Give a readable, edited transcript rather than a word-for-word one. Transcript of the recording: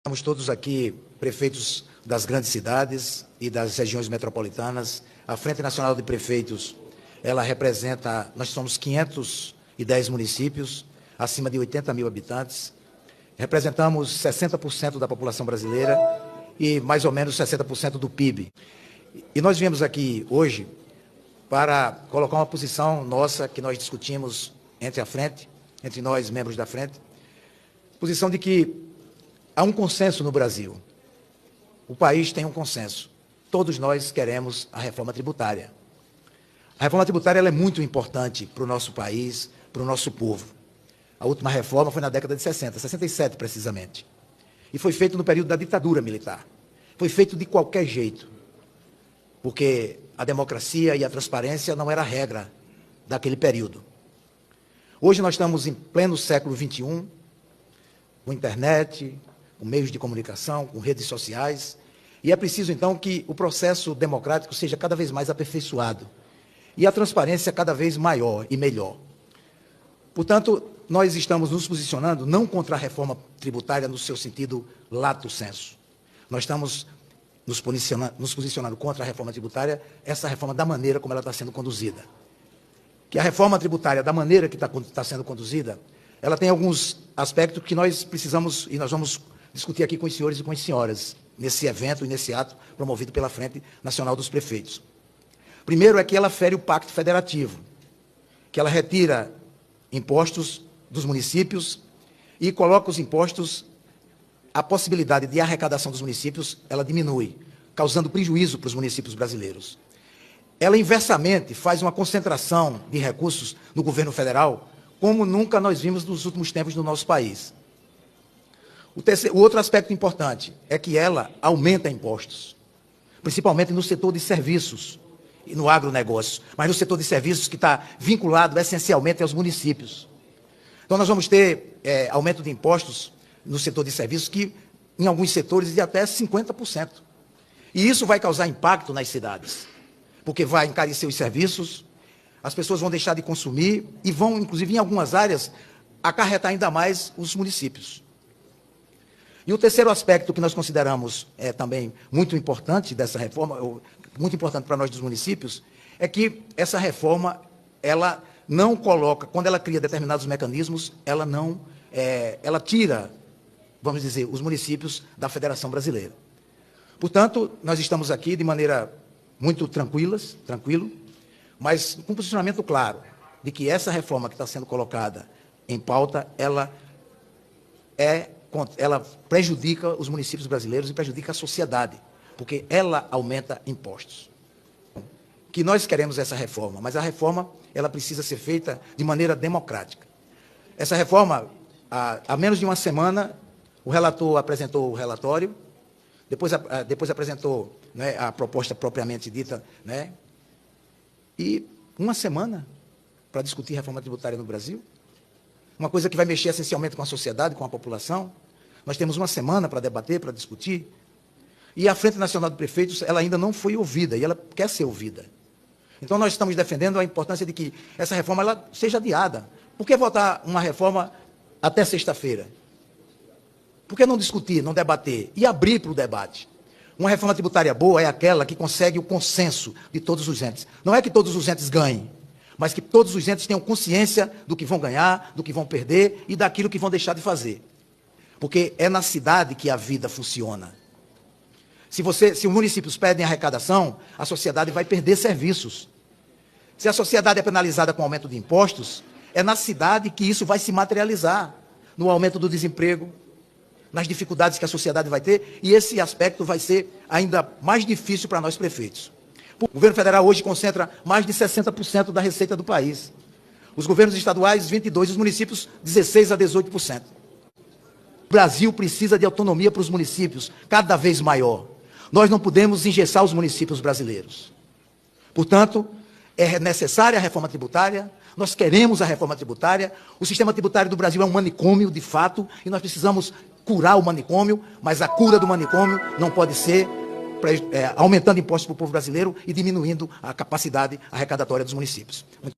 Estamos todos aqui, prefeitos das grandes cidades e das regiões metropolitanas. A Frente Nacional de Prefeitos, ela representa, nós somos 510 municípios, acima de 80 mil habitantes. Representamos 60% da população brasileira e mais ou menos 60% do PIB. E nós viemos aqui hoje para colocar uma posição nossa que nós discutimos entre a Frente, entre nós, membros da Frente, posição de que há um consenso no Brasil. O país tem um consenso. Todos nós queremos a reforma tributária. A reforma tributária ela é muito importante para o nosso país, para o nosso povo. A última reforma foi na década de 60, 67 precisamente. E foi feito no período da ditadura militar. Foi feito de qualquer jeito, porque a democracia e a transparência não era a regra daquele período. Hoje nós estamos em pleno século XXI, com internet, com meios de comunicação, com redes sociais, e é preciso, então, que o processo democrático seja cada vez mais aperfeiçoado e a transparência cada vez maior e melhor. Portanto, nós estamos nos posicionando não contra a reforma tributária no seu sentido lato sensu. Nós estamos nos posicionando contra a reforma tributária, essa reforma da maneira como ela está sendo conduzida. Que a reforma tributária, da maneira que está sendo conduzida, ela tem alguns aspectos que nós precisamos, e nós vamos discutir aqui com os senhores e com as senhoras, nesse evento e nesse ato promovido pela Frente Nacional dos Prefeitos. Primeiro é que ela fere o pacto federativo, que ela retira impostos dos municípios e coloca os impostos, a possibilidade de arrecadação dos municípios, ela diminui, causando prejuízo para os municípios brasileiros. Ela, inversamente, faz uma concentração de recursos no governo federal, como nunca nós vimos nos últimos tempos no nosso país. O outro aspecto importante é que ela aumenta impostos, principalmente no setor de serviços e no agronegócio, mas no setor de serviços que está vinculado essencialmente aos municípios. Então, nós vamos ter aumento de impostos no setor de serviços que, em alguns setores, de até 50%. E isso vai causar impacto nas cidades, porque vai encarecer os serviços, as pessoas vão deixar de consumir e vão, inclusive, em algumas áreas, acarretar ainda mais os municípios. E o terceiro aspecto que nós consideramos também muito importante dessa reforma, muito importante para nós dos municípios, é que essa reforma, ela não coloca, quando ela cria determinados mecanismos, ela tira, vamos dizer, os municípios da Federação Brasileira. Portanto, nós estamos aqui de maneira muito tranquilo, mas com um posicionamento claro de que essa reforma que está sendo colocada em pauta, ela prejudica os municípios brasileiros e prejudica a sociedade, porque ela aumenta impostos. Que nós queremos essa reforma, mas a reforma ela precisa ser feita de maneira democrática. Essa reforma, há menos de uma semana, o relator apresentou o relatório, depois apresentou, né, a proposta propriamente dita, né, e uma semana para discutir reforma tributária no Brasil, uma coisa que vai mexer essencialmente com a sociedade, com a população. Nós temos uma semana para debater, para discutir, e a Frente Nacional de Prefeitos ela ainda não foi ouvida, e ela quer ser ouvida. Então, nós estamos defendendo a importância de que essa reforma ela seja adiada. Por que votar uma reforma até sexta-feira? Por que não discutir, não debater e abrir para o debate? Uma reforma tributária boa é aquela que consegue o consenso de todos os entes. Não é que todos os entes ganhem, mas que todos os entes tenham consciência do que vão ganhar, do que vão perder e daquilo que vão deixar de fazer. Porque é na cidade que a vida funciona. Se os municípios perdem arrecadação, a sociedade vai perder serviços. Se a sociedade é penalizada com aumento de impostos, é na cidade que isso vai se materializar, no aumento do desemprego, nas dificuldades que a sociedade vai ter, e esse aspecto vai ser ainda mais difícil para nós prefeitos. O governo federal hoje concentra mais de 60% da receita do país. Os governos estaduais, 22%, os municípios, 16% a 18%. O Brasil precisa de autonomia para os municípios, cada vez maior. Nós não podemos engessar os municípios brasileiros. Portanto, é necessária a reforma tributária, nós queremos a reforma tributária, o sistema tributário do Brasil é um manicômio, de fato, e nós precisamos curar o manicômio, mas a cura do manicômio não pode ser aumentando impostos para o povo brasileiro e diminuindo a capacidade arrecadatória dos municípios.